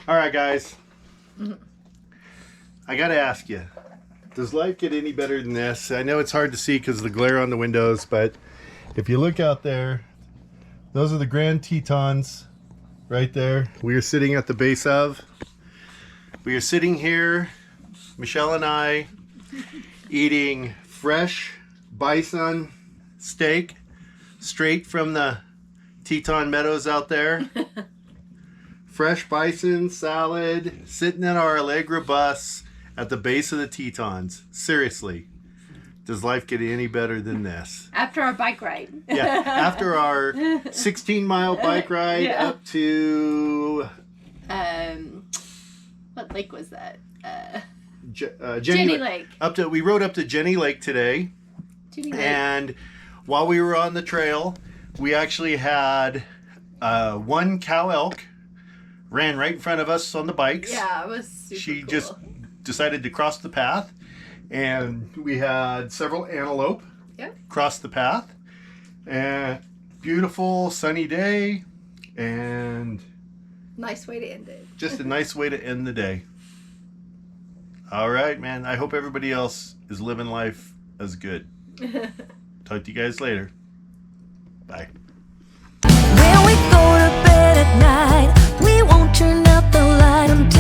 All right, guys. I got to ask you, does life get any better than this? I know it's hard to see because of the glare on the windows, but if you look out there, those are the Grand Tetons right there. We are sitting at the base of. We are sitting here, Michelle and I, eating fresh bison steak straight from the Teton meadows out there. Fresh bison salad, sitting in our Allegra bus at the base of the Tetons. Seriously, does life get any better than this? After our bike ride. Yeah, after our 16-mile bike ride up to... what lake was that? Jenny Lake. We rode up to Jenny Lake today. Jenny Lake. And while we were on the trail, we actually had one cow elk ran right in front of us on the bikes. Yeah, it was super She cool. just decided to cross the path. And we had several antelope cross the path. And beautiful sunny day. And nice way to end it. just a nice way to end the day. All right, man. I hope everybody else is living life as good. Talk to you guys later. Bye. When we go to bed at night, we won't turn out the light until